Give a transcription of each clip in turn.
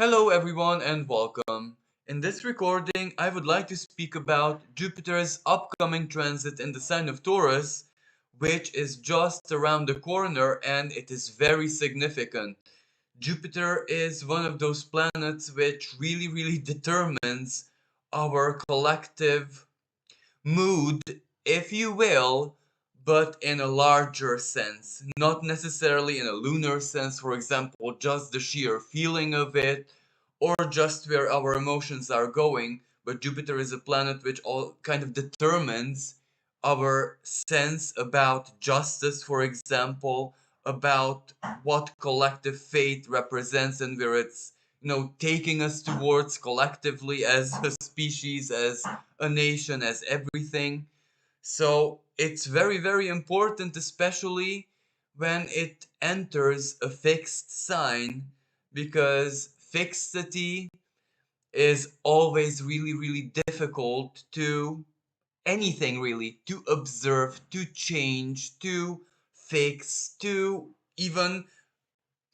Hello everyone and welcome. In this recording, I would like to speak about Jupiter's upcoming transit in the sign of Taurus, which is just around the corner and it is very significant. Jupiter is one of those planets which really determines our collective mood, if you will, but in a larger sense, not necessarily in a lunar sense, for example, just the sheer feeling of it, or just where our emotions are going. But Jupiter is a planet which all kind of determines our sense about justice, for example, about what collective fate represents and where it's taking us towards collectively as a species, as a nation, as everything. So it's very important, especially when it enters a fixed sign, because fixity is always really difficult to anything really, to observe, to change, to fix, to even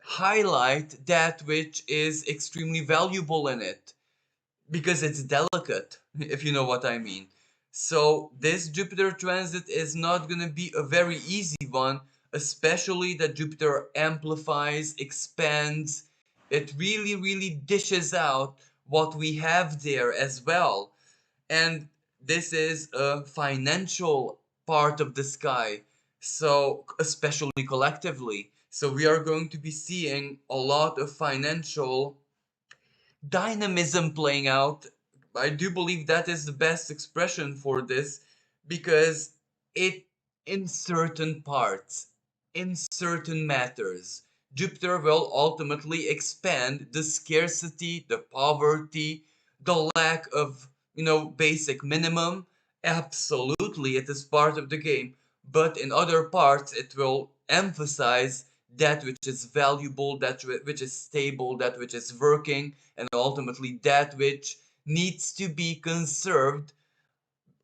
highlight that which is extremely valuable in it, because it's delicate, if you know what I mean. So this Jupiter transit is not going to be a very easy one, especially that Jupiter amplifies, expands. It really dishes out what we have there as well. And this is a financial part of the sky, so especially collectively. So we are going to be seeing a lot of financial dynamism playing out. I do believe that is the best expression for this, because it, in certain parts, in certain matters, Jupiter will ultimately expand the scarcity, the poverty, the lack of, basic minimum. Absolutely, it is part of the game. But in other parts, it will emphasize that which is valuable, that which is stable, that which is working, and ultimately that which needs to be conserved.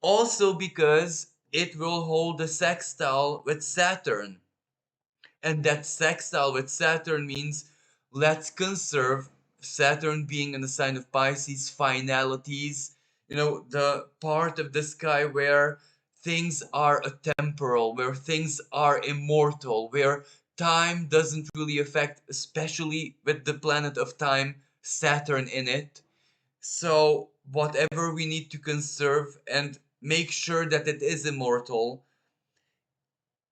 Also because it will hold a sextile with Saturn. And that sextile with Saturn means let's conserve, Saturn being in the sign of Pisces, finalities, the part of the sky where things are atemporal, where things are immortal, where time doesn't really affect, especially with the planet of time, Saturn in it. So whatever we need to conserve and make sure that it is immortal,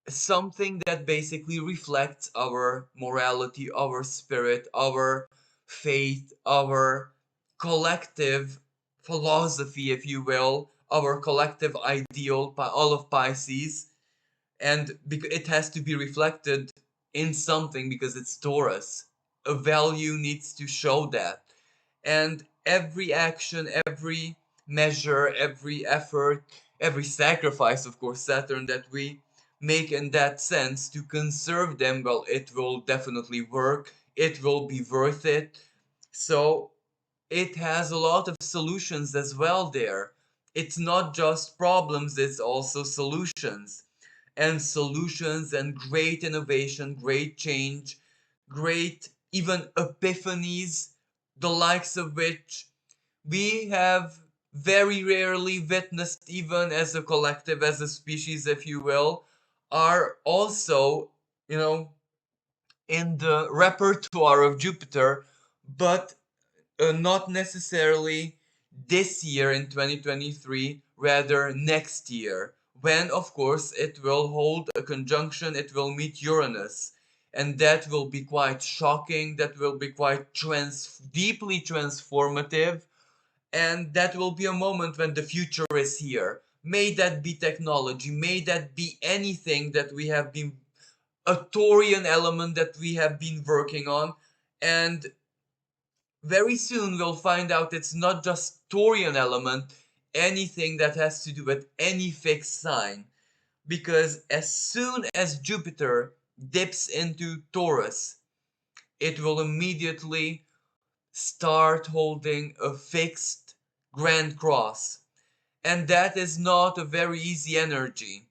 something that basically reflects our morality, our spirit, our faith, our collective philosophy, if you will, our collective ideal, all of Pisces. And it has to be reflected in something because it's Taurus. A value needs to show that. And every action, every measure, every effort, every sacrifice, of course, Saturn, that we make in that sense to conserve them, well, it will definitely work. It will be worth it. So it has a lot of solutions as well there. It's not just problems, it's also solutions. And solutions and great innovation, great change, great even epiphanies, the likes of which we have very rarely witnessed, even as a collective, as a species, if you will, are also, in the repertoire of Jupiter, but not necessarily this year in 2023, rather next year, when of course it will hold a conjunction, it will meet Uranus. And that will be quite shocking, that will be quite deeply transformative, and that will be a moment when the future is here. May that be technology, may that be anything that we have been, a Taurian element that we have been working on. And very soon we'll find out it's not just Taurian element, anything that has to do with any fixed sign. Because as soon as Jupiter dips into Taurus, it will immediately start holding a fixed Grand Cross. And that is not a very easy energy.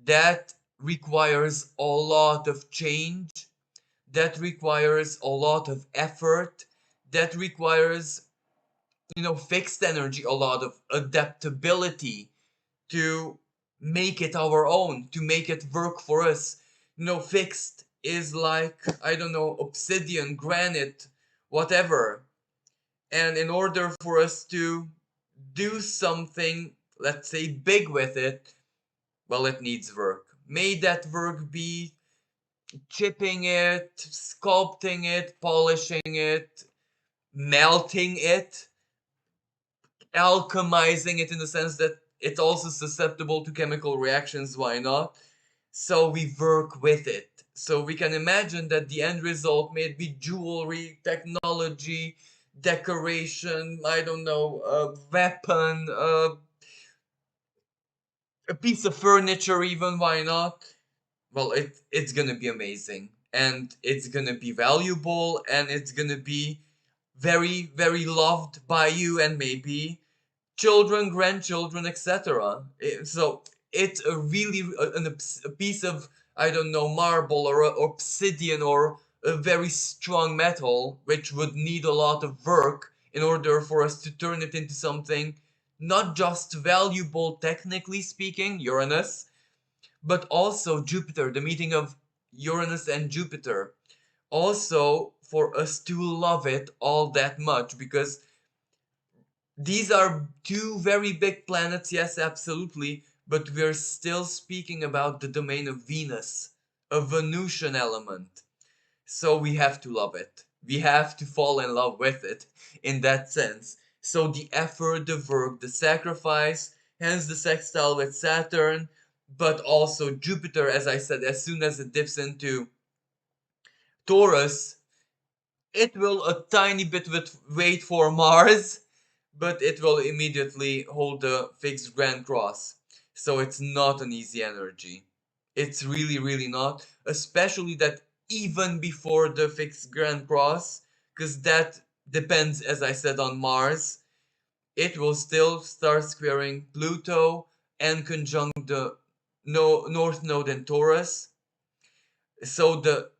That requires a lot of change. That requires a lot of effort. that requires, fixed energy, a lot of adaptability to make it our own, to make it work for us. Fixed is like, I don't know, obsidian, granite, whatever. And in order for us to do something, let's say, big with it, well, it needs work. May that work be chipping it, sculpting it, polishing it, melting it, alchemizing it in the sense that it's also susceptible to chemical reactions, why not? So we work with it. So we can imagine that the end result may be jewelry, technology, decoration, I don't know, a weapon, a piece of furniture, even, why not? Well, it's gonna be amazing, and it's gonna be valuable, and it's gonna be very, very loved by you and maybe children, grandchildren, etc. So it's a really a piece of, I don't know, marble or obsidian or a very strong metal, which would need a lot of work in order for us to turn it into something not just valuable technically speaking, Uranus, but also Jupiter, the meeting of Uranus and Jupiter. Also, for us to love it all that much, because these are two very big planets, yes, absolutely, but we're still speaking about the domain of Venus, a Venusian element. So we have to love it. We have to fall in love with it in that sense. So the effort, the work, the sacrifice, hence the sextile with Saturn, but also Jupiter, as I said, as soon as it dips into Taurus, it will a tiny bit wait for Mars, but it will immediately hold the fixed Grand Cross. So it's not an easy energy. It's really, really not. Especially that even before the fixed Grand Cross, because that depends, as I said, on Mars, it will still start squaring Pluto and conjunct the North Node in Taurus. So the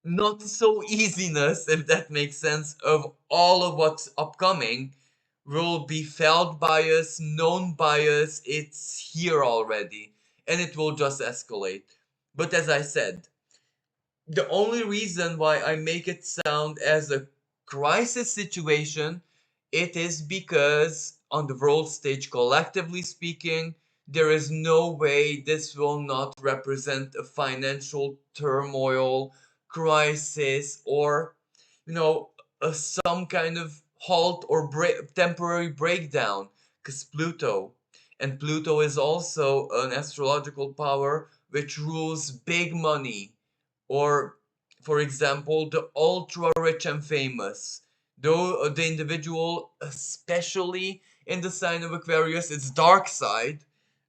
not so easiness, if that makes sense, of all of what's upcoming will be felt by us, known by us. It's here already, and it will just escalate. But as I said, the only reason why I make it sound as a crisis situation, it is because on the world stage, collectively speaking, there is no way this will not represent a financial turmoil, crisis, or some kind of halt or temporary breakdown. Because Pluto is also an astrological power which rules big money, or for example the ultra rich and famous, though the individual, especially in the sign of Aquarius, its dark side,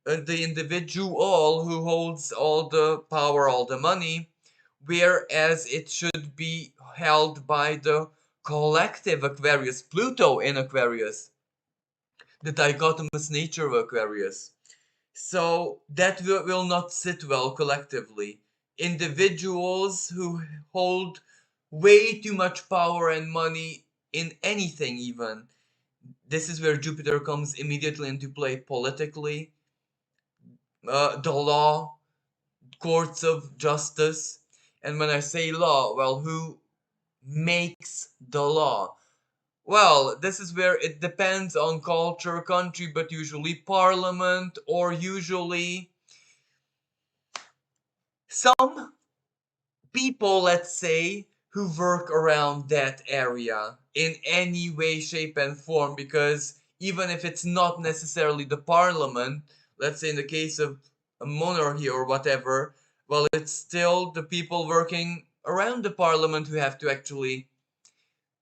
the individual who holds all the power, all the money, whereas it should be held by the collective Aquarius, Pluto in Aquarius, the dichotomous nature of Aquarius. So that will not sit well collectively. Individuals who hold way too much power and money in anything, even. This is where Jupiter comes immediately into play politically. The law, courts of justice. And when I say law, well, who makes the law? Well, this is where it depends on culture, country, but usually parliament, or usually some people, let's say, who work around that area in any way, shape, and form. Because even if it's not necessarily the parliament, let's say in the case of a monarchy or whatever, well, it's still the people working around the parliament who have to actually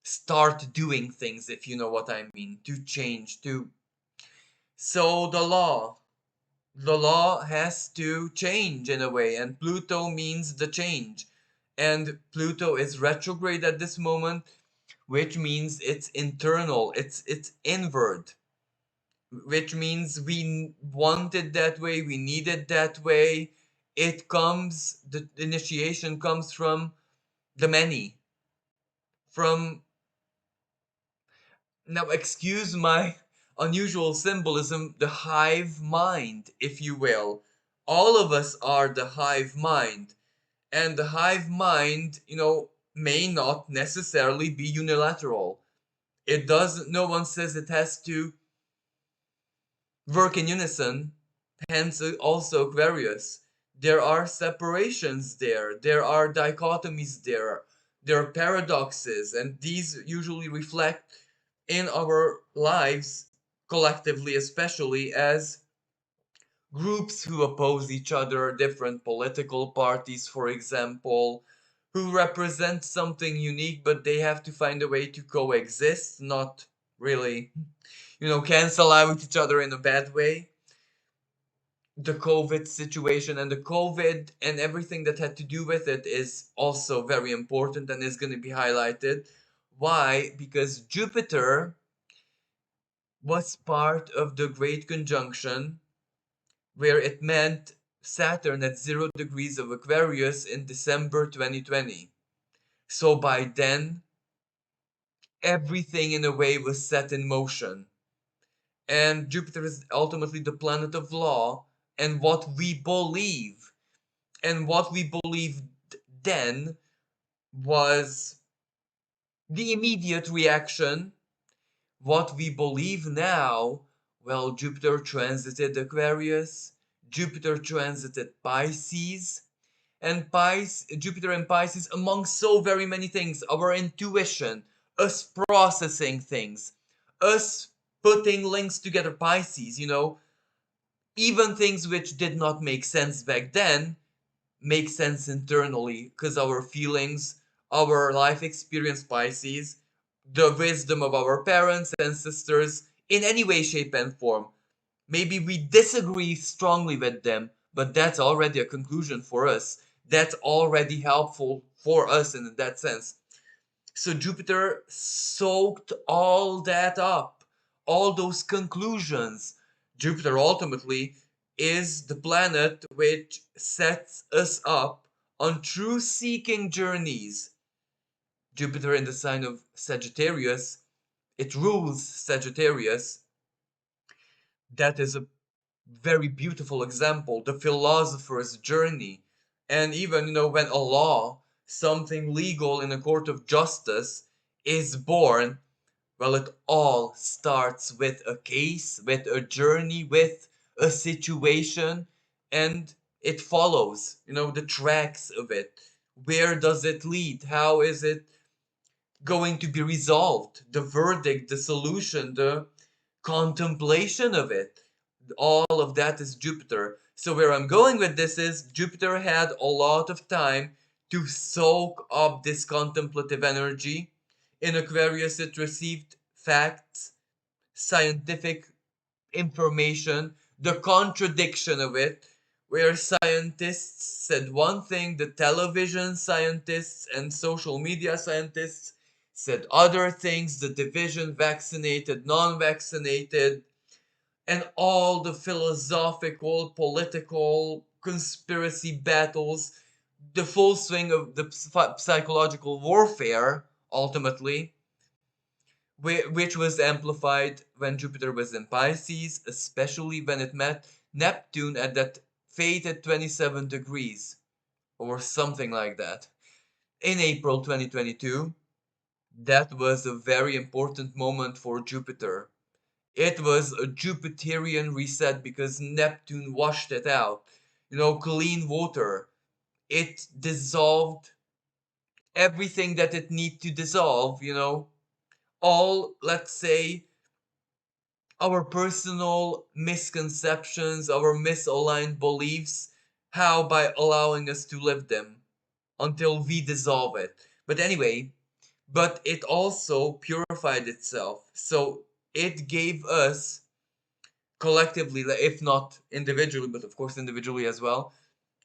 start doing things, if you know what I mean, to change, to. So the law has to change in a way, and Pluto means the change. And Pluto is retrograde at this moment, which means it's internal, it's inward, which means we want it that way, we need it that way. The initiation comes from the many, from, now excuse my unusual symbolism, the hive mind, if you will. All of us are the hive mind. And the hive mind, may not necessarily be unilateral. It doesn't, no one says it has to work in unison, hence also Aquarius. There are separations there, there are dichotomies there are paradoxes, and these usually reflect in our lives collectively, especially as groups who oppose each other, different political parties, for example, who represent something unique, but they have to find a way to coexist, not really, cancel out each other in a bad way. The COVID situation and the COVID and everything that had to do with it is also very important and is going to be highlighted. Why? Because Jupiter was part of the Great Conjunction, where it meant Saturn at 0 degrees of Aquarius in December 2020. So by then, everything in a way was set in motion. And Jupiter is ultimately the planet of law and what we believe. And what we believed then was the immediate reaction. What we believe now, well, Jupiter transited Aquarius, Jupiter transited Pisces, and Jupiter and Pisces, among so very many things, our intuition, us processing things, us putting links together. Pisces, even things which did not make sense back then make sense internally because our feelings, our life experience. Pisces, the wisdom of our parents and sisters, in any way, shape, and form. Maybe we disagree strongly with them, but that's already a conclusion for us. That's already helpful for us in that sense. So Jupiter soaked all that up, all those conclusions. Jupiter ultimately is the planet which sets us up on truth-seeking journeys. Jupiter in the sign of Sagittarius, it rules Sagittarius. That is a very beautiful example, the philosopher's journey. And even, when a law, something legal in a court of justice, is born, well, it all starts with a case, with a journey, with a situation, and it follows, the tracks of it. Where does it lead? How is it going to be resolved? The verdict, the solution, the contemplation of it. All of that is Jupiter. So where I'm going with this is Jupiter had a lot of time to soak up this contemplative energy. In Aquarius, it received facts, scientific information, the contradiction of it, where scientists said one thing, the television scientists and social media scientists said other things, the division vaccinated, non-vaccinated, and all the philosophical, political, conspiracy battles, the full swing of the psychological warfare, ultimately, which was amplified when Jupiter was in Pisces, especially when it met Neptune at that fated 27 degrees, or something like that, in April 2022. That was a very important moment for Jupiter. It was a Jupiterian reset because Neptune washed it out. Clean water. It dissolved everything that it need to dissolve, all, let's say, our personal misconceptions, our misaligned beliefs, how by allowing us to live them until we dissolve it. But anyway, but it also purified itself. So it gave us collectively, if not individually, but of course individually as well,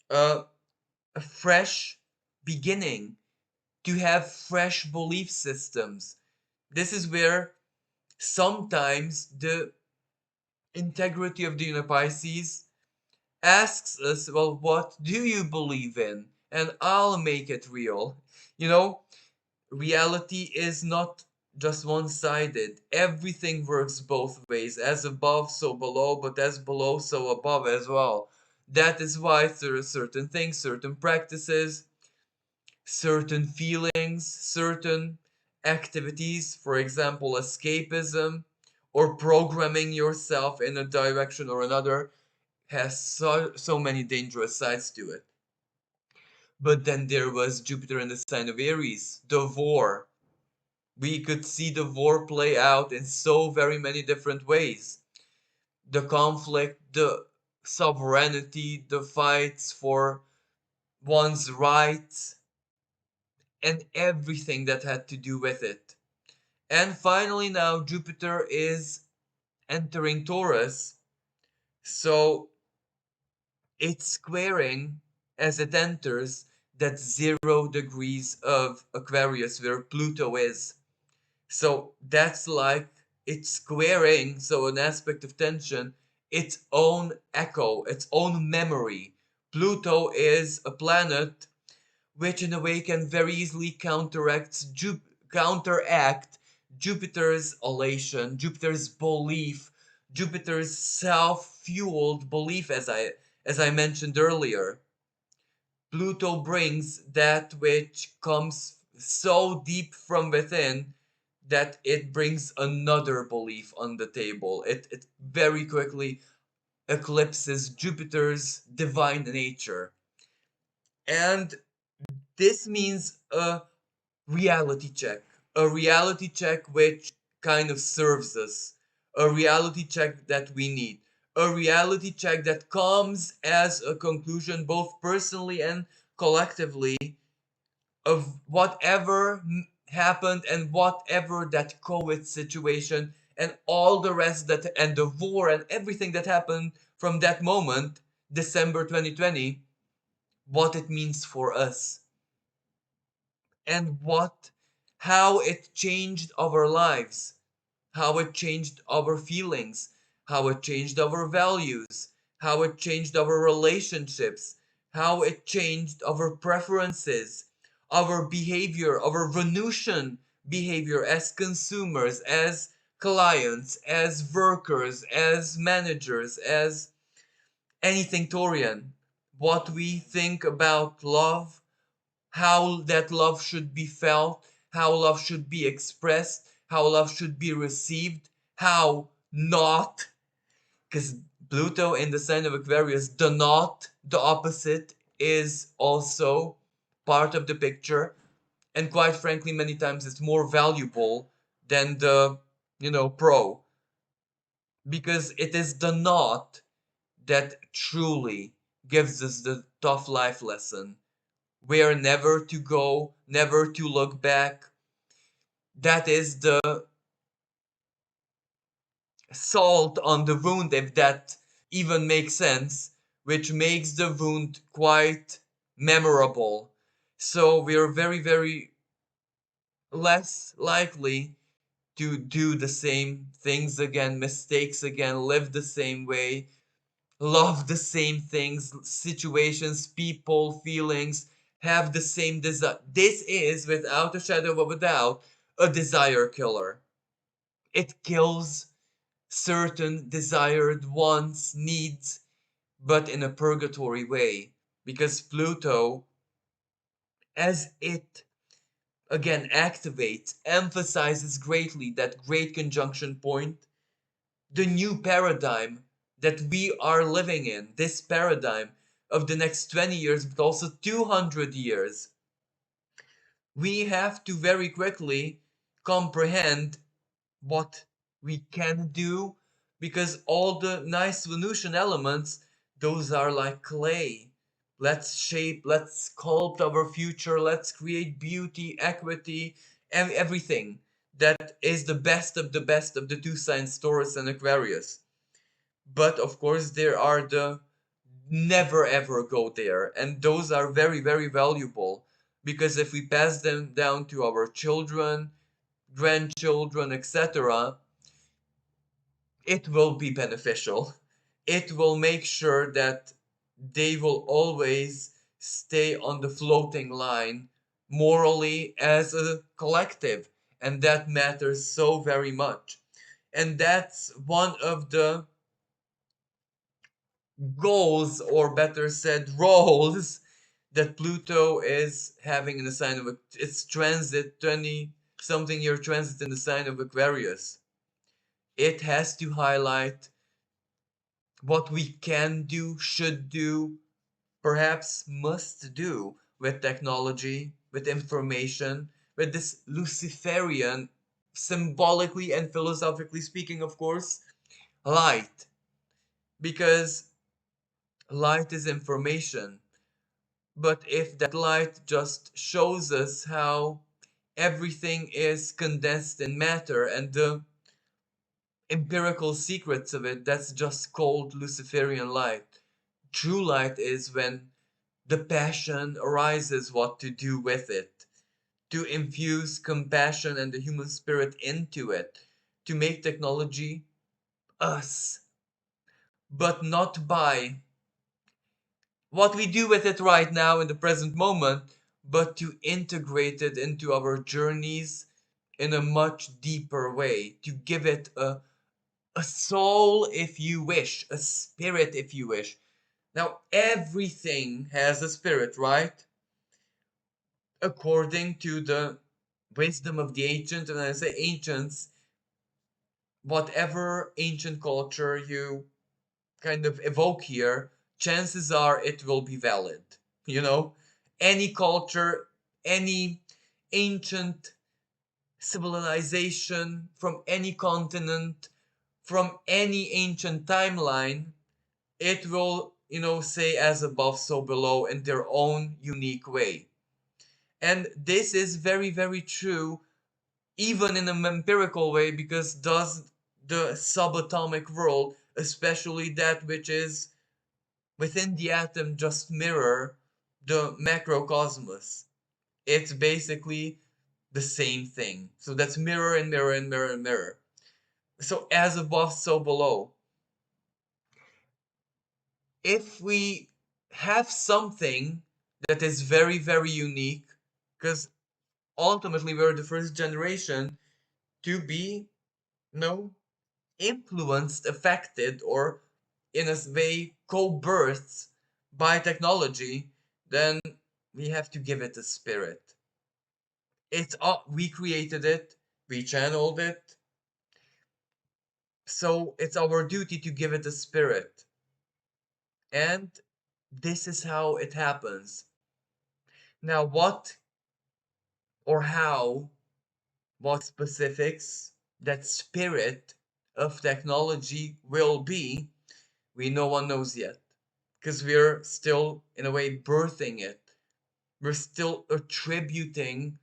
uh, a fresh beginning, to have fresh belief systems. This is where sometimes the integrity of the inner Pisces asks us, well, what do you believe in? And I'll make it real. You know, reality is not just one-sided. Everything works both ways. As above, so below, but as below, so above as well. That is why there are certain things, certain practices, certain feelings, certain activities, for example, escapism, or programming yourself in a direction or another, has so many dangerous sides to it. But then there was Jupiter in the sign of Aries, the war. We could see the war play out in so very many different ways. The conflict, the sovereignty, the fights for one's rights, and everything that had to do with it. And finally, now Jupiter is entering Taurus, so it's squaring as it enters that 0 degrees of Aquarius where Pluto is. So that's like it's squaring, so an aspect of tension, its own echo, its own memory. Pluto is a planet which in a way can very easily counteract Jupiter's elation, Jupiter's belief, Jupiter's self-fueled belief, as I mentioned earlier. Pluto brings that which comes so deep from within that it brings another belief on the table. It very quickly eclipses Jupiter's divine nature. And this means a reality check which kind of serves us, a reality check that we need, a reality check that comes as a conclusion both personally and collectively of whatever happened and whatever that COVID situation and all the rest that and the war and everything that happened from that moment, December 2020, what it means for us and how it changed our lives, how it changed our feelings, how it changed our values, how it changed our relationships, how it changed our preferences, our behavior, our Venusian behavior as consumers, as clients, as workers, as managers, as anything Taurian. What we think about love, how that love should be felt, how love should be expressed, how love should be received, how not, because Pluto in the sign of Aquarius, the not, the opposite, is also part of the picture. And quite frankly, many times it's more valuable than the, pro, because it is the not that truly gives us the tough life lesson where never to go, never to look back. That is the salt on the wound, if that even makes sense, which makes the wound quite memorable. So we are very, very less likely to do the same things again, mistakes again, live the same way, love the same things, situations, people, feelings, have the same desire. This is, without a shadow of a doubt, a desire killer. It kills certain desired wants, needs, but in a purgatory way. Because Pluto, as it again activates, emphasizes greatly that great conjunction point, the new paradigm that we are living in, this paradigm of the next 20 years, but also 200 years, we have to very quickly comprehend what we can do, because all the nice Venusian elements, those are like clay. Let's shape, let's sculpt our future, let's create beauty, equity, and everything that is the best of the best of the two signs, Taurus and Aquarius. But of course, there are the never ever go there, and those are very, very valuable, because if we pass them down to our children, grandchildren, etc., it will be beneficial. It will make sure that they will always stay on the floating line morally as a collective, and that matters so very much. And that's one of the goals, or better said, roles that Pluto is having in the sign of its transit, 20 something year transit in the sign of Aquarius. It has to highlight what we can do, should do, perhaps must do with technology, with information, with this Luciferian, symbolically and philosophically speaking, of course, light. Because light is information. But if that light just shows us how everything is condensed in matter and the empirical secrets of it, that's just cold Luciferian light. True light is when the passion arises what to do with it, to infuse compassion and the human spirit into it, to make technology us, but not by what we do with it right now in the present moment, but to integrate it into our journeys in a much deeper way, to give it a soul, if you wish, a spirit, if you wish. Now, everything has a spirit, right? According to the wisdom of the ancients, and I say ancients, whatever ancient culture you kind of evoke here, chances are it will be valid. You know, any culture, any ancient civilization from any continent, from any ancient timeline, it will, say as above, so below in their own unique way. And this is very, very true, even in an empirical way, because does the subatomic world, especially that which is within the atom, just mirror the macrocosmos? It's basically the same thing. So that's mirror and mirror and mirror and mirror. So as above, so below. If we have something that is very, very unique, because ultimately we're the first generation to be, no, influenced, affected, or in a way co-birthed by technology, then we have to give it a spirit. It's we created it, we channeled it, so it's our duty to give it a spirit. And this is how it happens. Now, what or how, what specifics that spirit of technology will be, no one knows yet. Because we're still, in a way, birthing it. We're still attributing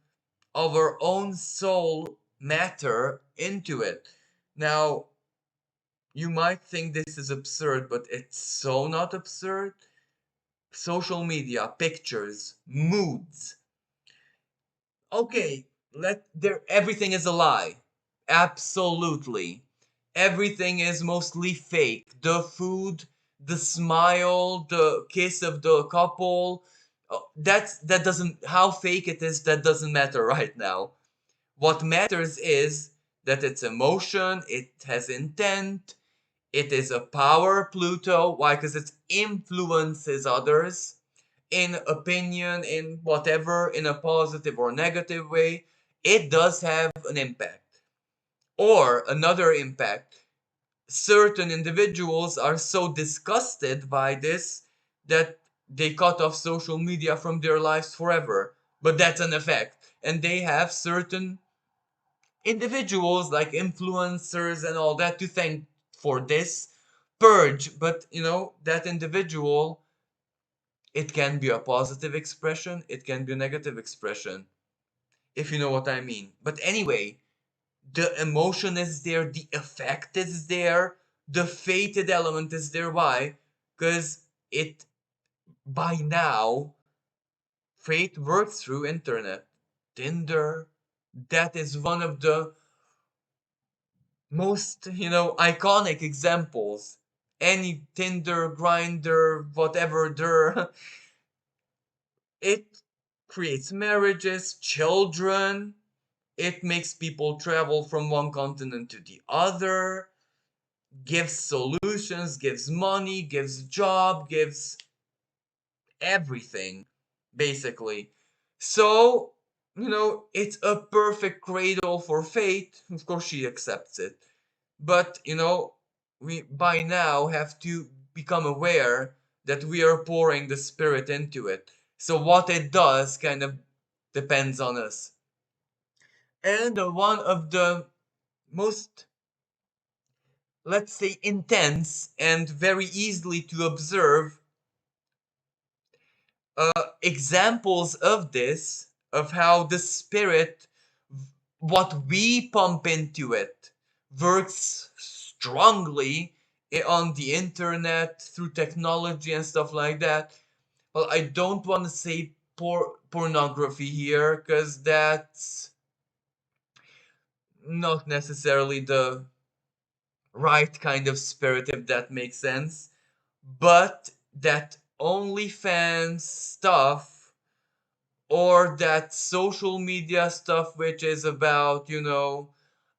our own soul matter into it. Now, you might think this is absurd, but it's so not absurd. Social media, pictures, moods. Okay, let there everything is a lie. Absolutely. Everything is mostly fake. The food, the smile, the kiss of the couple. That doesn't how fake it is, that doesn't matter right now. What matters is that it's emotion, it has intent, it is a power, Pluto. Why? Because it influences others in opinion, in whatever, in a positive or negative way. It does have an impact. Or another impact. Certain individuals are so disgusted by this that they cut off social media from their lives forever. But that's an effect. And they have certain individuals like influencers and all that to thank for this purge. But that individual, it can be a positive expression, it can be a negative expression, if you know what I mean. But anyway, the emotion is there, the effect is there, the fated element is there. Why? Because it, by now, fate works through internet. Tinder, that is one of the most, iconic examples. Any Tinder, Grinder, whatever, there, it creates marriages, children. It makes people travel from one continent to the other, gives solutions, gives money, gives job, gives everything, basically. So, it's a perfect cradle for fate. Of course, she accepts it. But, we by now have to become aware that we are pouring the spirit into it. So, what it does kind of depends on us. And one of the most, let's say, intense and very easily to observe examples of this, of how the spirit, what we pump into it, works strongly on the internet through technology and stuff like that. Well, I don't want to say pornography here because that's not necessarily the right kind of spirit, if that makes sense. But that OnlyFans stuff, or that social media stuff which is about,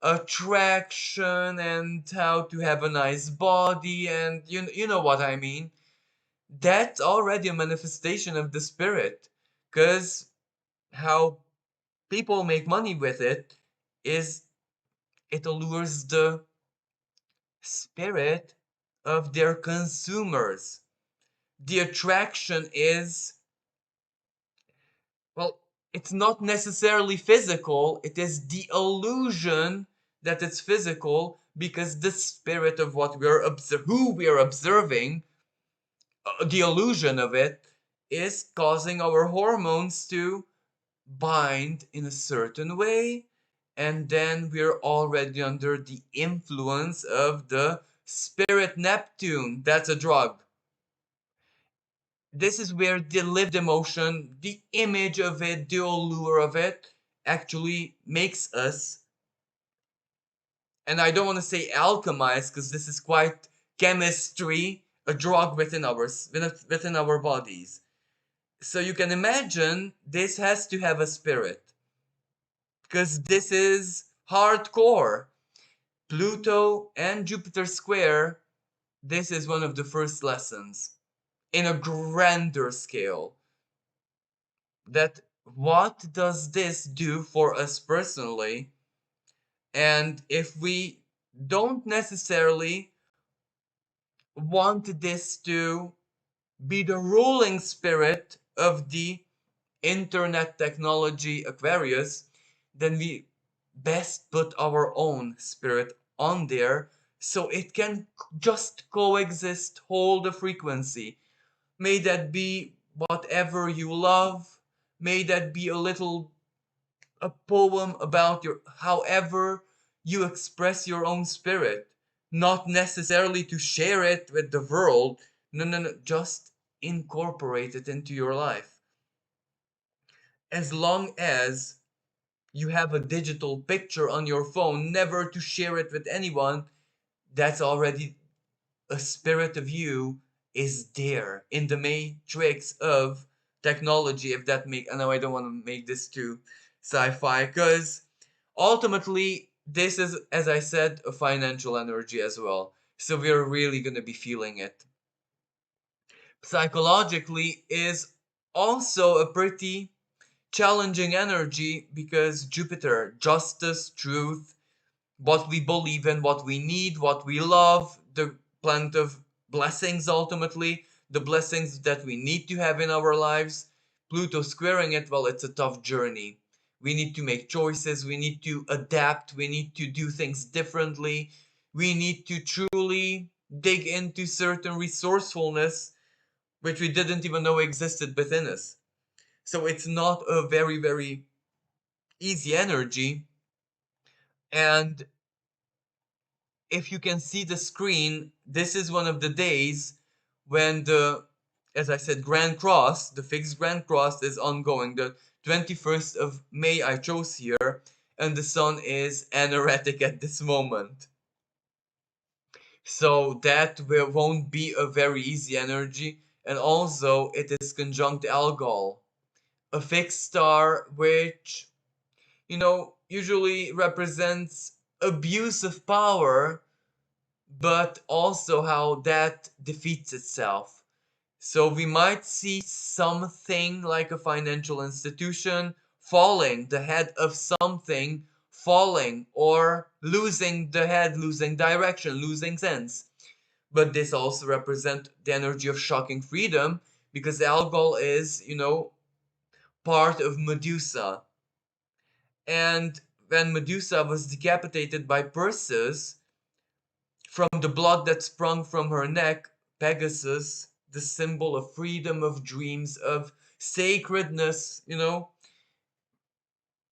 attraction and how to have a nice body, and you know what I mean. That's already a manifestation of the spirit, because how people make money with it is it allures the spirit of their consumers. The attraction is, well, it's not necessarily physical, it is the illusion that it's physical, because the spirit of who we are observing, the illusion of it, is causing our hormones to bind in a certain way, and then we're already under the influence of the spirit Neptune. That's a drug. This is where the lived emotion, the image of it, the allure of it actually makes us, and I don't want to say alchemize because this is quite chemistry, a drug within our bodies. So you can imagine this has to have a spirit, because this is hardcore. Pluto and Jupiter square, this is one of the first lessons in a grander scale. That what does this do for us personally? And if we don't necessarily want this to be the ruling spirit of the internet technology Aquarius, then we best put our own spirit on there so it can just coexist, hold a frequency. May that be whatever you love, may that be a poem about your however you express your own spirit, not necessarily to share it with the world. No, no, no, just incorporate it into your life. As long as you have a digital picture on your phone, never to share it with anyone, that's already a spirit of you is there in the matrix of technology. If that make, I know I don't want to make this too sci-fi, because ultimately this is, as I said, a financial energy as well, so we're really going to be feeling it. Psychologically is also a pretty challenging energy, because Jupiter, justice, truth, what we believe in, what we need, what we love, the planet of blessings, ultimately, the blessings that we need to have in our lives. Pluto squaring it, well, it's a tough journey. We need to make choices, we need to adapt, we need to do things differently, we need to truly dig into certain resourcefulness which we didn't even know existed within us. So it's not a very, very easy energy. And if you can see the screen, this is one of the days when as I said, Grand Cross, the fixed Grand Cross is ongoing. The 21st of May I chose here, and the sun is anoretic at this moment. So that won't be a very easy energy. And also, it is conjunct Algol. a fixed star, which, usually represents abuse of power, but also how that defeats itself. So we might see something like a financial institution falling, the head of something falling, or losing the head, losing direction, losing sense. But this also represents the energy of shocking freedom, because Algol is, part of Medusa. And when Medusa was decapitated by Perseus, from the blood that sprung from her neck, Pegasus, the symbol of freedom, of dreams, of sacredness,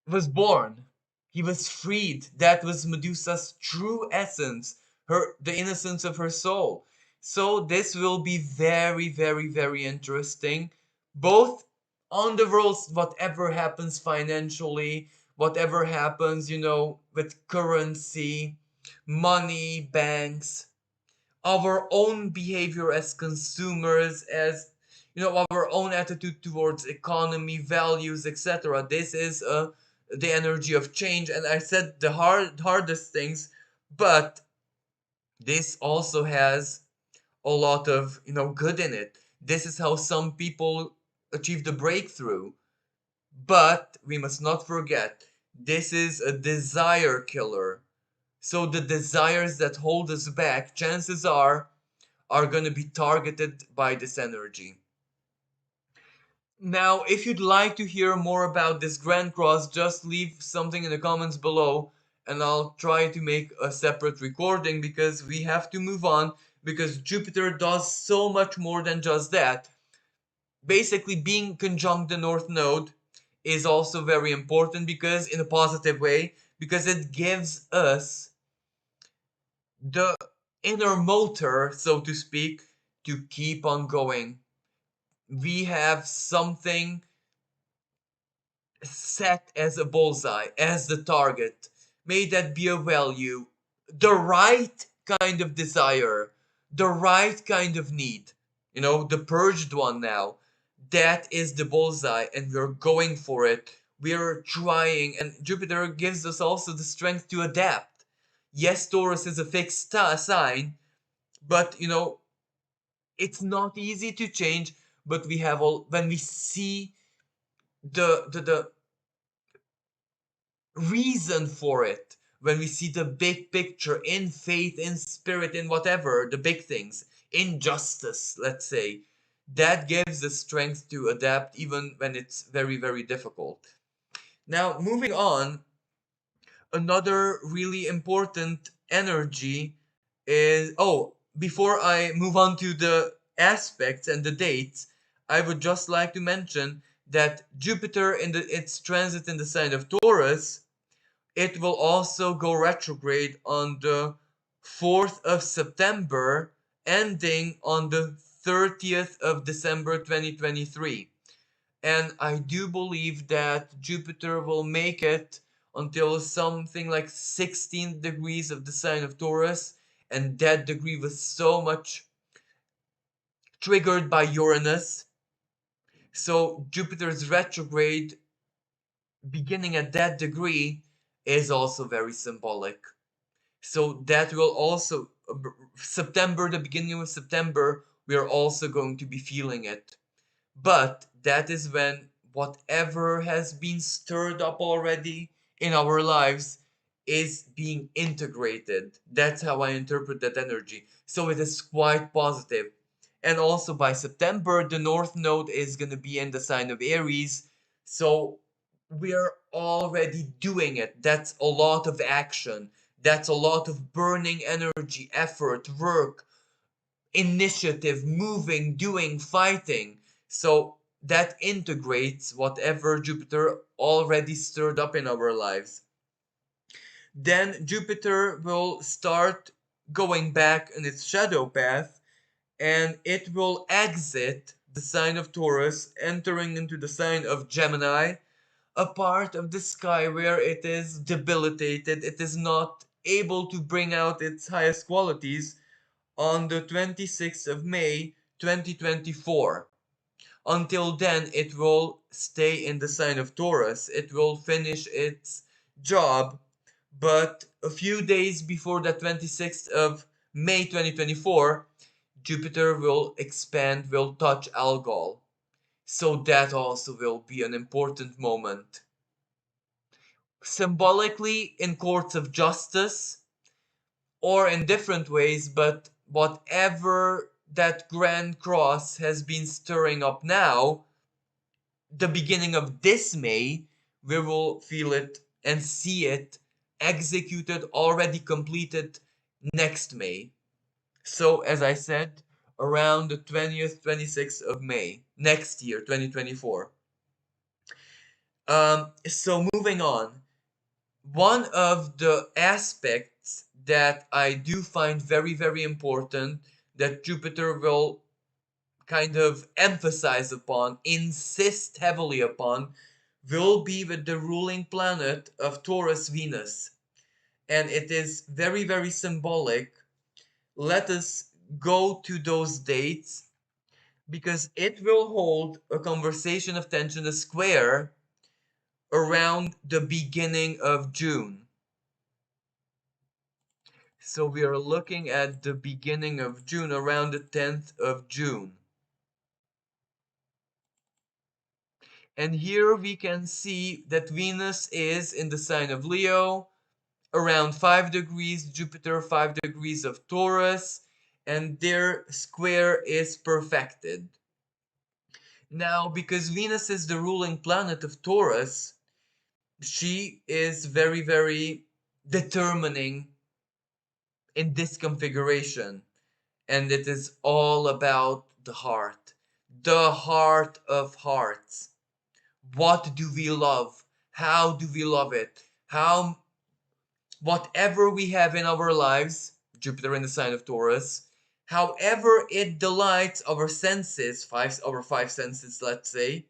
was born. He was freed. That was Medusa's true essence, the innocence of her soul. So this will be very, very, very interesting, both on the worlds, whatever happens financially, whatever happens, with currency, money, banks, our own behavior as consumers, as our own attitude towards economy, values, etc. This is the energy of change, and I said the hardest things, but this also has a lot of good in it. This is how some people achieve the breakthrough, but we must not forget, this is a desire killer. So the desires that hold us back, chances are going to be targeted by this energy. Now, if you'd like to hear more about this Grand Cross, just leave something in the comments below and I'll try to make a separate recording, because we have to move on, because Jupiter does so much more than just that. Basically, being conjunct the North Node is also very important, because in a positive way, because it gives us the inner motor, so to speak, to keep on going. We have something set as a bullseye, as the target. May that be a value, the right kind of desire, the right kind of need. The purged one now. That is the bullseye, and we're going for it. We're trying, and Jupiter gives us also the strength to adapt. Yes, Taurus is a fixed sign, but it's not easy to change. But we have all, when we see the reason for it, when we see the big picture, in faith, in spirit, in whatever, the big things, in justice, let's say, that gives us strength to adapt even when it's very, very difficult. Now, moving on, another really important energy is, oh, before I move on to the aspects and the dates, I would just like to mention that Jupiter in its transit in the sign of Taurus, it will also go retrograde on the 4th of September, ending on the 30th of December 2023. And I do believe that Jupiter will make it until something like 16 degrees of the sign of Taurus, and that degree was so much triggered by Uranus. So Jupiter's retrograde beginning at that degree is also very symbolic. So that will also, September, the beginning of September, we are also going to be feeling it. But that is when whatever has been stirred up already in our lives is being integrated. That's how I interpret that energy. So it is quite positive. And also by September, the North Node is going to be in the sign of Aries. So we are already doing it. That's a lot of action. That's a lot of burning energy, effort, work, initiative, moving, doing, fighting. So that integrates whatever Jupiter already stirred up in our lives. Then Jupiter will start going back in its shadow path, and it will exit the sign of Taurus, entering into the sign of Gemini, a part of the sky where it is debilitated, it is not able to bring out its highest qualities, on the 26th of May 2024. Until then, it will stay in the sign of Taurus. It will finish its job, but a few days before the 26th of May 2024, Jupiter will expand, will touch Algol. So that also will be an important moment. Symbolically, in courts of justice, or in different ways, but whatever that grand cross has been stirring up now, the beginning of this May, we will feel it and see it executed, already completed next May. So, as I said, around the 20th, 26th of May, next year, 2024. So, moving on, one of the aspects that I do find very, very important that Jupiter will kind of emphasize upon, insist heavily upon, will be with the ruling planet of Taurus, Venus. And it is very, very symbolic. Let us go to those dates because it will hold a conversation of tension, a square, around the beginning of June. So we are looking at the beginning of June, around the 10th of June. And here we can see that Venus is in the sign of Leo, around 5 degrees, Jupiter 5 degrees of Taurus, and their square is perfected. Now, because Venus is the ruling planet of Taurus, she is very, very determining in this configuration. And it is all about the heart of hearts. What do we love? How do we love it? How, whatever we have in our lives, Jupiter in the sign of Taurus, however it delights our senses, our five senses, let's say,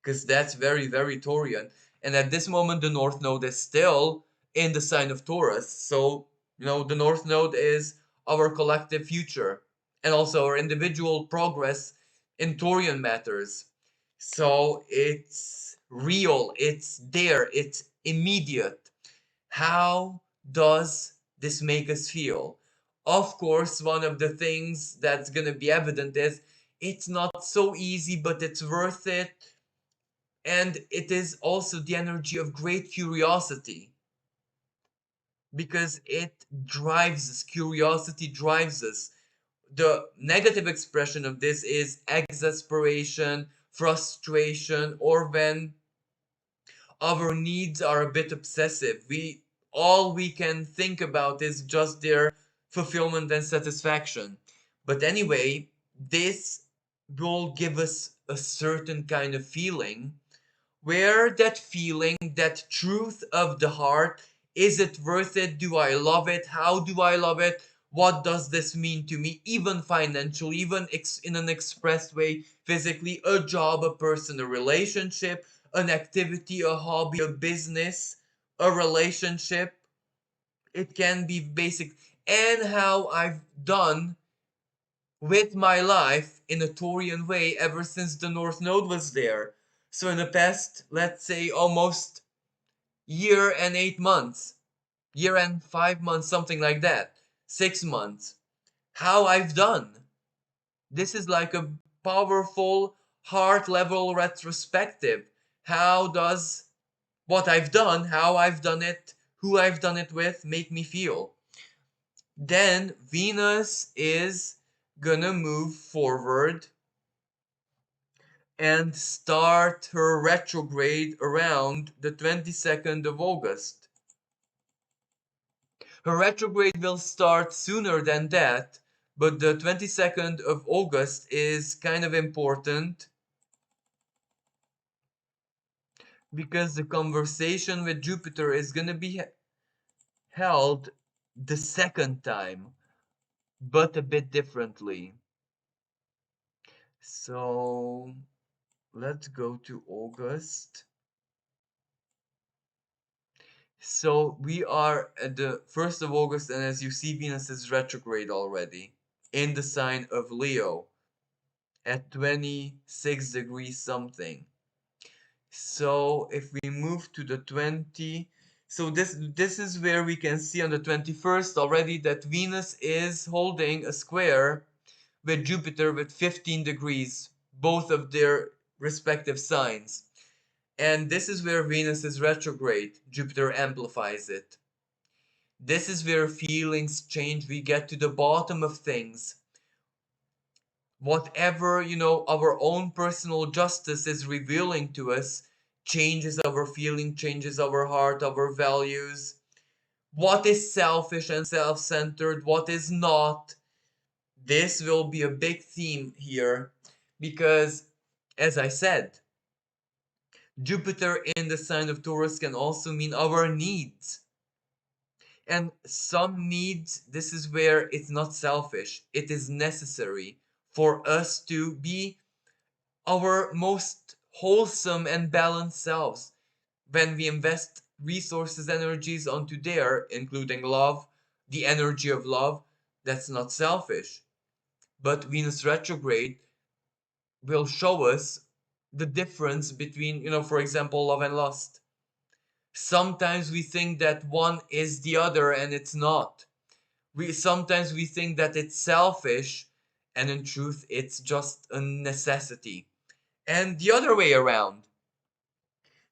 because that's very, very Taurian. And at this moment, the North Node is still in the sign of Taurus. So, the North Node is our collective future and also our individual progress in Taurian matters. So it's real, it's there, it's immediate. How does this make us feel? Of course, one of the things that's going to be evident is it's not so easy, but it's worth it. And it is also the energy of great curiosity because it drives us. Curiosity drives us. The negative expression of this is exasperation, frustration, or when our needs are a bit obsessive. All we can think about is just their fulfillment and satisfaction. But anyway, this will give us a certain kind of feeling where that feeling, that truth of the heart, is it worth it? Do I love it? How do I love it? What does this mean to me? Even financially, even in an expressed way, physically, a job, a person, a relationship, an activity, a hobby, a business, a relationship. It can be basic. And how I've done with my life in a Taurian way ever since the North Node was there. So in the past, let's say almost year and 8 months, year and 5 months, something like that, 6 months, how I've done. This is like a powerful heart level retrospective. How does what I've done, how I've done it, who I've done it with make me feel? Then Venus is gonna move forward and start her retrograde around the 22nd of August. Her retrograde will start sooner than that, but the 22nd of August is kind of important because the conversation with Jupiter is going to be held the second time, but a bit differently. So let's go to August. So we are at the 1st of August, and as you see, Venus is retrograde already in the sign of Leo. at 26 degrees something. So if we move to the 20, so this is where we can see on the 21st already that Venus is holding a square with Jupiter with 15 degrees, both of their respective signs. And this is where Venus is retrograde. Jupiter amplifies it. This is where feelings change. We get to the bottom of things. Whatever, our own personal justice is revealing to us changes our feeling, changes our heart, our values. What is selfish and self-centered, what is not. This will be a big theme here because, as I said, Jupiter in the sign of Taurus can also mean our needs. And some needs, this is where it's not selfish. It is necessary for us to be our most wholesome and balanced selves. When we invest resources, energies onto there, including love, the energy of love, that's not selfish. But Venus retrograde will show us the difference between, for example, love and lust. Sometimes we think that one is the other and it's not. Sometimes we think that it's selfish and in truth it's just a necessity. And the other way around.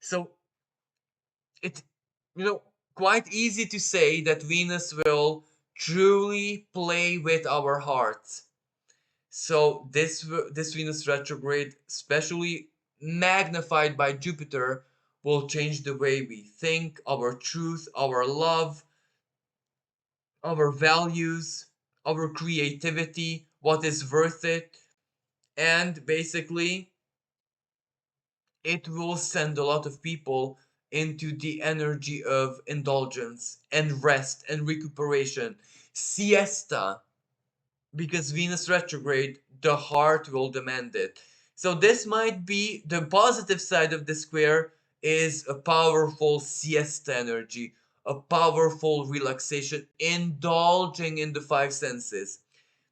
So it's quite easy to say that Venus will truly play with our hearts. So this Venus retrograde, especially magnified by Jupiter, will change the way we think, our truth, our love, our values, our creativity, what is worth it, and basically it will send a lot of people into the energy of indulgence and rest and recuperation, siesta, because Venus retrograde, the heart will demand it. So this might be the positive side of the square, is a powerful siesta energy, a powerful relaxation, indulging in the five senses.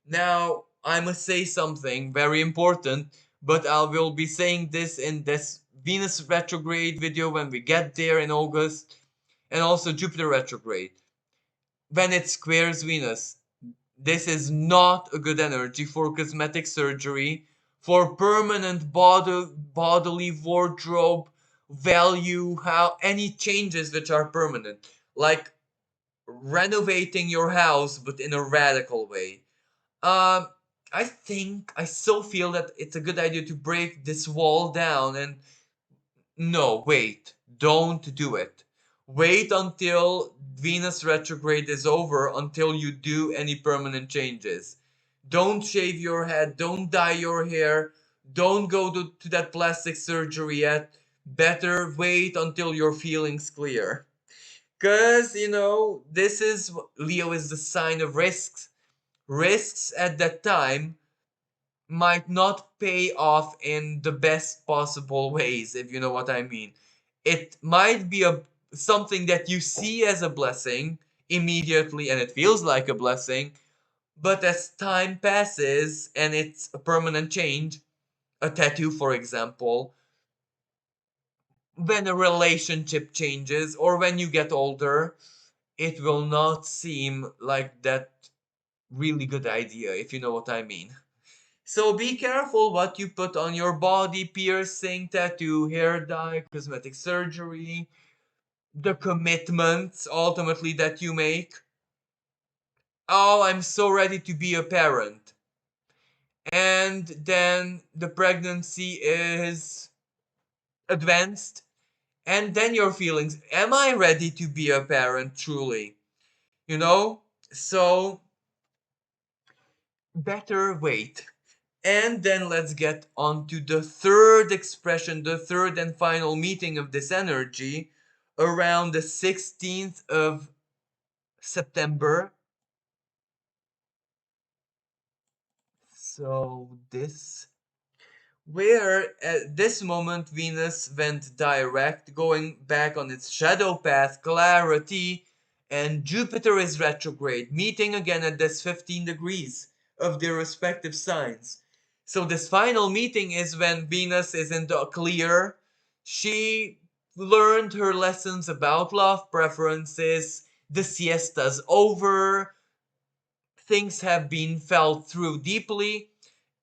Now, I must say something very important, but I will be saying this in this Venus retrograde video when we get there in August, and also Jupiter retrograde. When it squares Venus, this is not a good energy for cosmetic surgery, for permanent bodily wardrobe value, how any changes which are permanent, like renovating your house but in a radical way. Um, I still feel that it's a good idea to break this wall down and no, wait, don't do it. Wait until Venus retrograde is over until you do any permanent changes. Don't shave your head, don't dye your hair, don't go to that plastic surgery yet. Better wait until your feelings clear. Because, this is Leo is the sign of risks. Risks at that time might not pay off in the best possible ways, if you know what I mean. It might be a something that you see as a blessing immediately and it feels like a blessing, but as time passes and it's a permanent change, a tattoo for example, when a relationship changes or when you get older, it will not seem like that really good idea, if you know what I mean. So be careful what you put on your body, piercing, tattoo, hair dye, cosmetic surgery, the commitments ultimately that you make. Oh, I'm so ready to be a parent. And then the pregnancy is advanced. And then your feelings, am I ready to be a parent truly? You know? So better wait. And then let's get on to the third expression, the third and final meeting of this energy around the 16th of September. So this, where at this moment Venus went direct, going back on its shadow path, clarity, and Jupiter is retrograde, meeting again at this 15 degrees of their respective signs. So this final meeting is when Venus is in the clear. She learned her lessons about love preferences. The siesta's over. Things have been felt through deeply,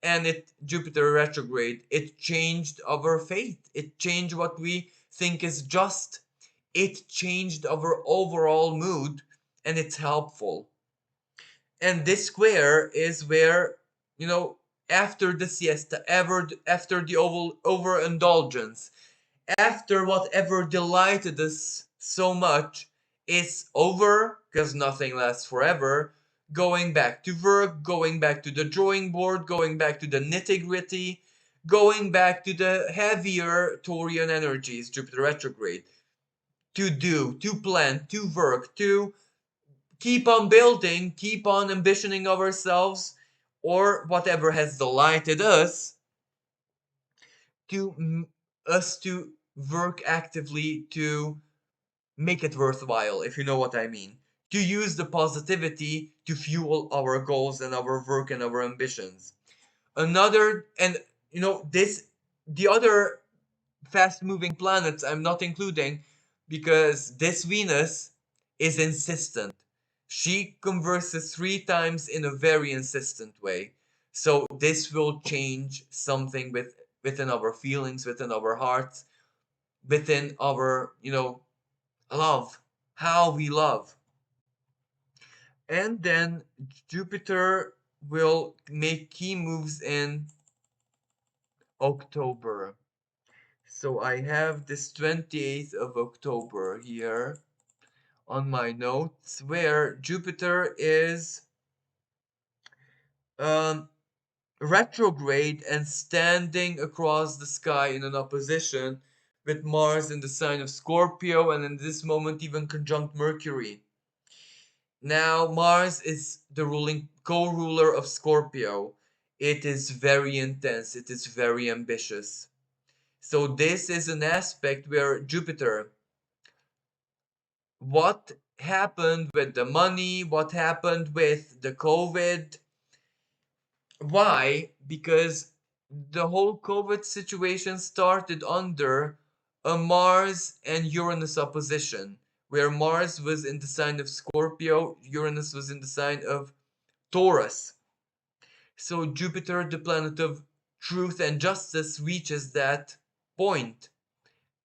and it Jupiter retrograde, it changed our fate. It changed what we think is just. It changed our overall mood, and it's helpful. And this square is where, you know, after the siesta, after the overindulgence, after whatever delighted us so much is over, because nothing lasts forever, going back to work, going back to the drawing board, going back to the nitty gritty, going back to the heavier Taurian energies, Jupiter retrograde, to do, to plan, to work, to keep on building, keep on ambitioning of ourselves, or whatever has delighted us, to us to work actively to make it worthwhile, if you know what I mean. To use the positivity to fuel our goals and our work and our ambitions. Another, and this, the other fast moving planets I'm not including because this Venus is insistent. She converses 3 times in a very insistent way. So this will change something within our feelings, within our hearts, within our, love, how we love. And then Jupiter will make key moves in October. So I have this 28th of October here on my notes where Jupiter is um, retrograde and standing across the sky in an opposition with Mars in the sign of Scorpio and in this moment even conjunct Mercury. Now, Mars is the ruling co-ruler of Scorpio. It is very intense, it is very ambitious. So, this is an aspect where Jupiter, what happened with the money, what happened with the COVID? Why? Because the whole COVID situation started under a Mars and Uranus opposition, where Mars was in the sign of Scorpio, Uranus was in the sign of Taurus. So Jupiter, the planet of truth and justice, reaches that point,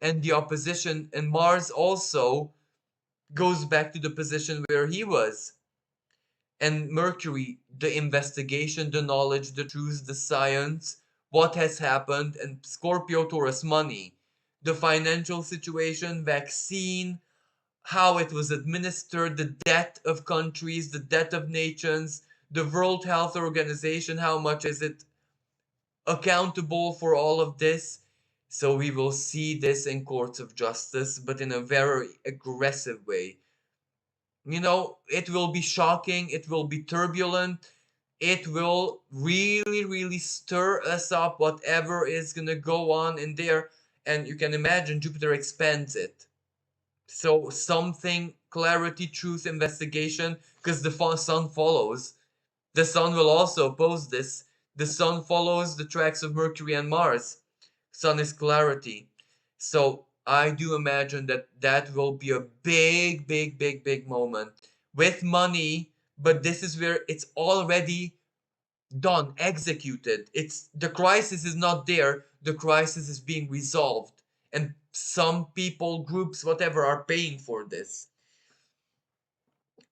and the opposition, and Mars also goes back to the position where he was. And Mercury, the investigation, the knowledge, the truth, the science, what has happened, and Scorpio, Taurus, money, the financial situation, vaccine, how it was administered, the debt of countries, the debt of nations, the World Health Organization, how much is it accountable for all of this? So we will see this in courts of justice, but in a very aggressive way. It will be shocking, it will be turbulent, it will really, really stir us up, whatever is going to go on in there. And you can imagine Jupiter expands it. So something, clarity, truth, investigation, because the sun follows. The sun will also oppose this. The sun follows the tracks of Mercury and Mars. Sun is clarity. So I do imagine that that will be a big, big, big, big moment with money. But this is where it's already done, executed. It's the crisis is not there. The crisis is being resolved, and some people, groups, whatever, are paying for this.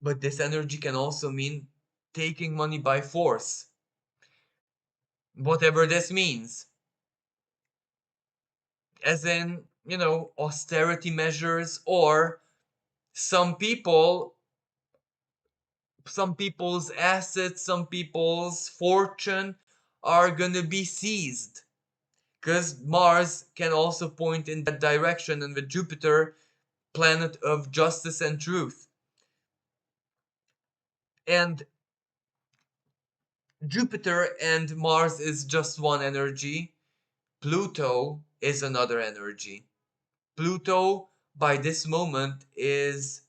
But this energy can also mean taking money by force, whatever this means. As in, austerity measures, or some people, some people's assets, some people's fortune are gonna be seized. Because Mars can also point in that direction, and with Jupiter, planet of justice and truth. And Jupiter and Mars is just one energy. Pluto is another energy. Pluto, by this moment, is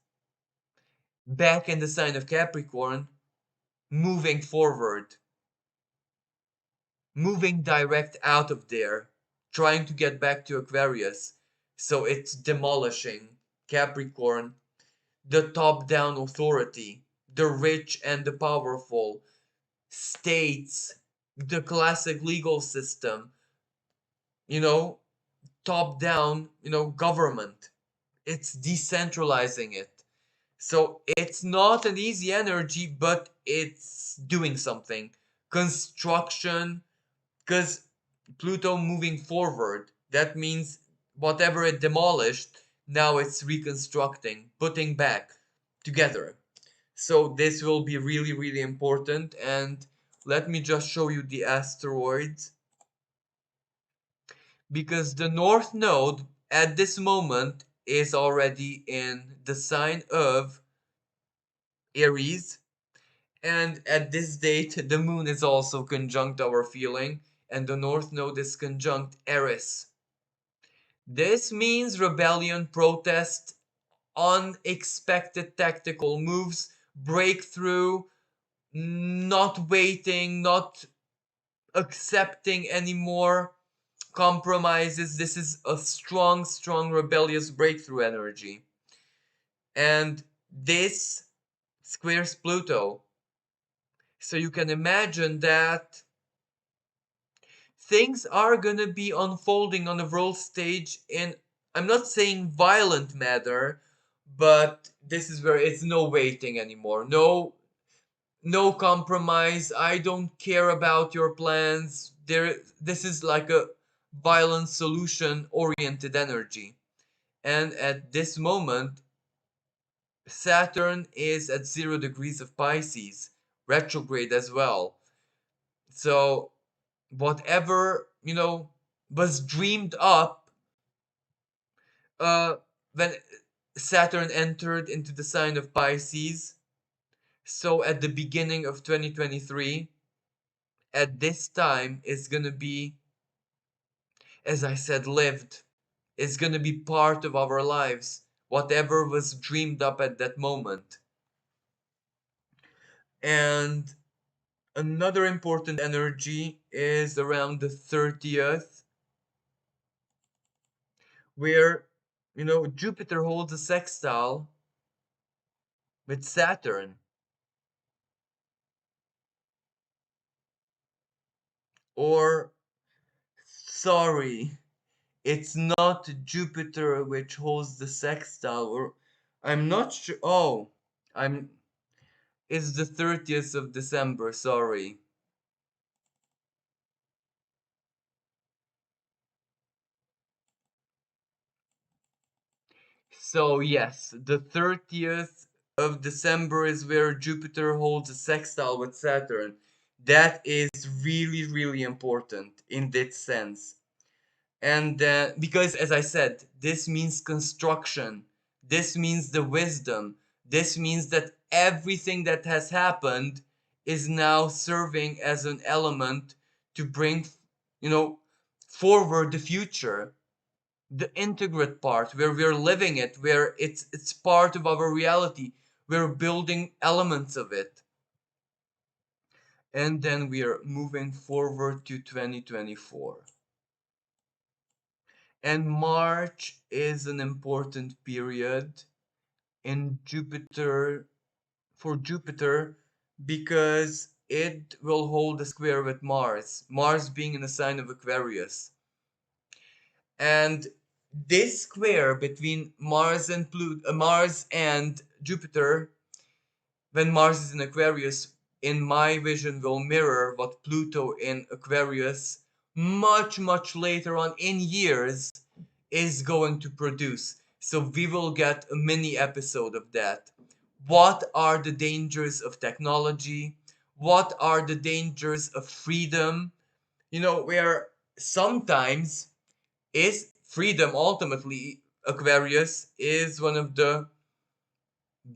back in the sign of Capricorn, moving forward. moving direct out of there, trying to get back to Aquarius. So it's demolishing Capricorn, the top down authority, the rich and the powerful, states, the classic legal system, you know, top down, government. It's decentralizing it. So it's not an easy energy, but it's doing something. Construction, because Pluto moving forward, that means whatever it demolished, now it's reconstructing, putting back together. So this will be really, really important. And let me just show you the asteroids. Because the North Node at this moment is already in the sign of Aries. And at this date, the moon is also conjunct our feeling, and the North Node is conjunct Eris. This means rebellion, protest, unexpected tactical moves, breakthrough, not waiting, not accepting anymore compromises. This is a strong, strong rebellious breakthrough energy. And this squares Pluto. So you can imagine that things are gonna be unfolding on the world stage in, I'm not saying violent manner, but this is where it's no waiting anymore. No compromise. I don't care about your plans. This is like a violent solution oriented energy. And at this moment, Saturn is at 0 degrees of Pisces, retrograde as well. So whatever, was dreamed up uh when Saturn entered into the sign of Pisces. So at the beginning of 2023, at this time, is gonna be, as I said, lived. It's gonna be part of our lives. Whatever was dreamed up at that moment. And another important energy is around the 30th, where, Jupiter holds a sextile with Saturn. Or, sorry, it's not Jupiter which holds the sextile, or I'm not sure. Oh, I'm. It's the 30th of December, sorry. So, yes, the 30th of December is where Jupiter holds a sextile with Saturn. That is really, really important in that sense. And because, as I said, this means construction, this means the wisdom, this means that everything that has happened is now serving as an element to bring, you know, forward the future, the integrate part where we're living it, where it's part of our reality, we're building elements of it. And then we are moving forward to 2024. And March is an important period in Jupiter, for Jupiter, because it will hold a square with Mars, Mars being in the sign of Aquarius. And this square between Mars and Jupiter, when Mars is in Aquarius, in my vision, will mirror what Pluto in Aquarius much, much later on in years is going to produce. So we will get a mini episode of that. What are the dangers of technology? What are the dangers of freedom? Where sometimes is freedom ultimately, Aquarius is one of the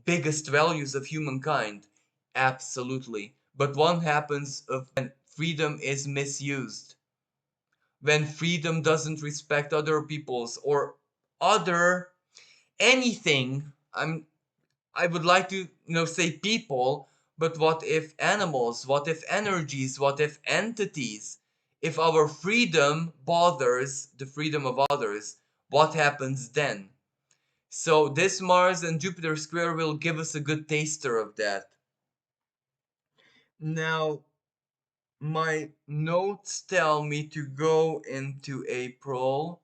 biggest values of humankind. Absolutely. But what happens of when freedom is misused? When freedom doesn't respect other people's or other anything. I would like to, say people, but what if animals? What if energies? What if entities? If our freedom bothers the freedom of others, what happens then? So this Mars and Jupiter square will give us a good taster of that. Now, my notes tell me to go into April.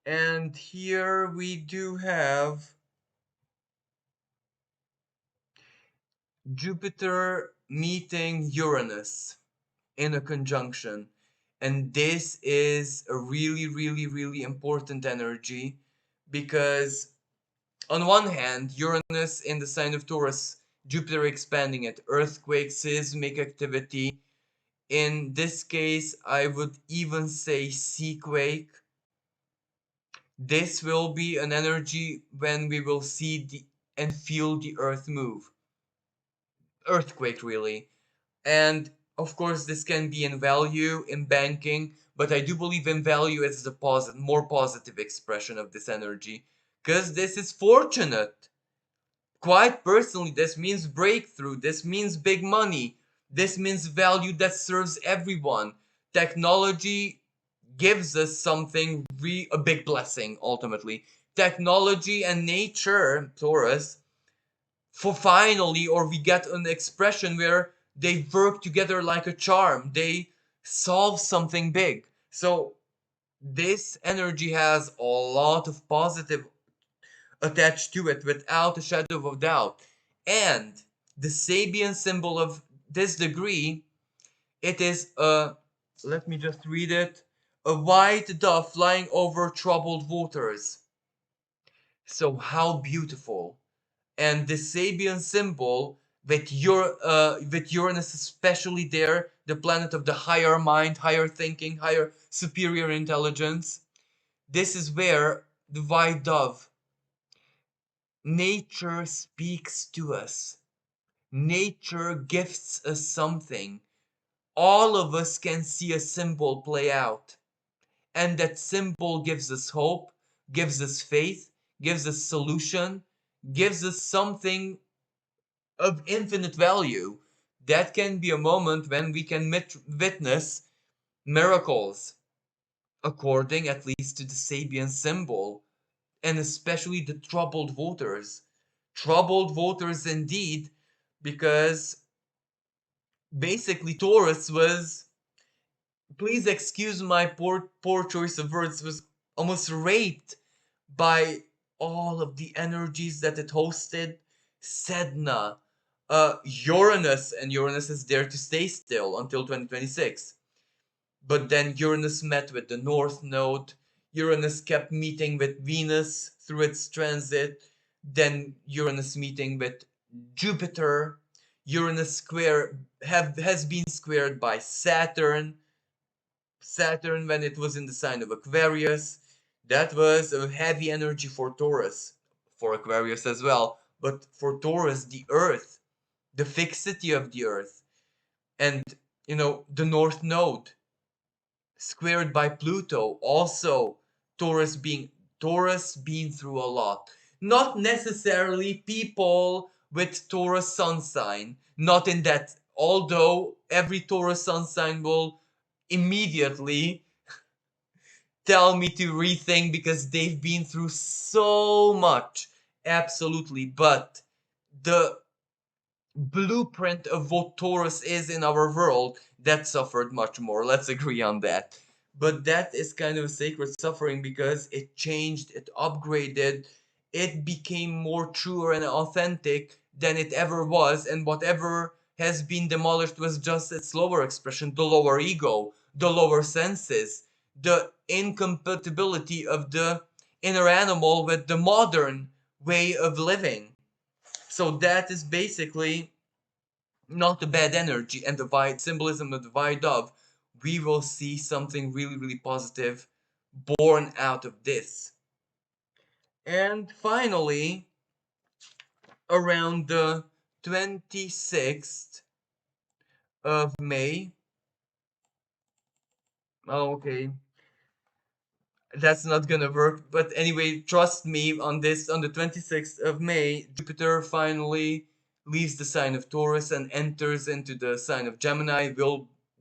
And here we do have Jupiter meeting Uranus in a conjunction. And this is a really, really, really important energy because, on one hand, Uranus in the sign of Taurus, Jupiter expanding it, earthquake, seismic activity. In this case, I would even say seaquake. This will be an energy when we will see and feel the earth move. Earthquake, really. And of course, this can be in value, in banking, but I do believe in value as the more positive expression of this energy, because this is fortunate. Quite personally, this means breakthrough, this means big money, this means value that serves everyone. Technology gives us something, a big blessing, ultimately. Technology and nature, Taurus, for finally, or we get an expression where they work together like a charm. They solve something big. So this energy has a lot of positive attached to it without a shadow of doubt. And the Sabian symbol of this degree, it is let me just read it, a white dove flying over troubled waters. So how beautiful. And the Sabian symbol with Uranus especially there, the planet of the higher mind, higher thinking, higher superior intelligence. This is where the white dove, nature speaks to us. Nature gifts us something. All of us can see a symbol play out. And that symbol gives us hope, gives us faith, gives us solution, gives us something of infinite value. That can be a moment when we can witness miracles, according at least to the Sabian symbol, and especially the troubled waters. Troubled waters indeed, because basically Taurus was, please excuse my poor choice of words, was almost raped by all of the energies that it hosted. Sedna, Uranus, and Uranus is there to stay still until 2026. But then Uranus met with the North Node. Uranus kept meeting with Venus through its transit. Then Uranus meeting with Jupiter. Uranus has been squared by Saturn. Saturn, when it was in the sign of Aquarius, that was a heavy energy for Taurus, for Aquarius as well, but for Taurus, the Earth, the fixity of the Earth, and the North Node, squared by Pluto, also Taurus being through a lot. Not necessarily people with Taurus sun sign, not in that, although every Taurus sun sign will immediately tell me to rethink because they've been through so much. Absolutely. But the blueprint of what Taurus is in our world, that suffered much more. Let's agree on that. But that is kind of a sacred suffering because it changed, it upgraded, it became more truer and authentic than it ever was, and whatever has been demolished was just its lower expression, the lower ego, the lower senses, the incompatibility of the inner animal with the modern way of living. So that is basically not a bad energy, and the white symbolism of the white dove, we will see something really, really positive born out of this. And finally, around the 26th of May, oh, okay, that's not gonna work, but anyway, trust me on this, on the 26th of May, Jupiter finally leaves the sign of Taurus and enters into the sign of Gemini,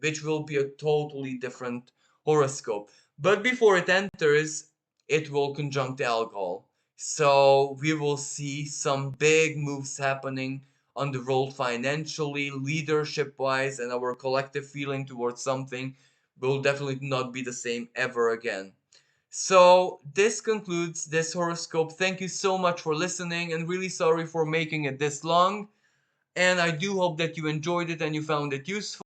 which will be a totally different horoscope. But before it enters, it will conjunct alcohol. So we will see some big moves happening on the road financially, leadership wise, and our collective feeling towards something will definitely not be the same ever again. So this concludes this horoscope. Thank you so much for listening, and really sorry for making it this long. And I do hope that you enjoyed it and you found it useful.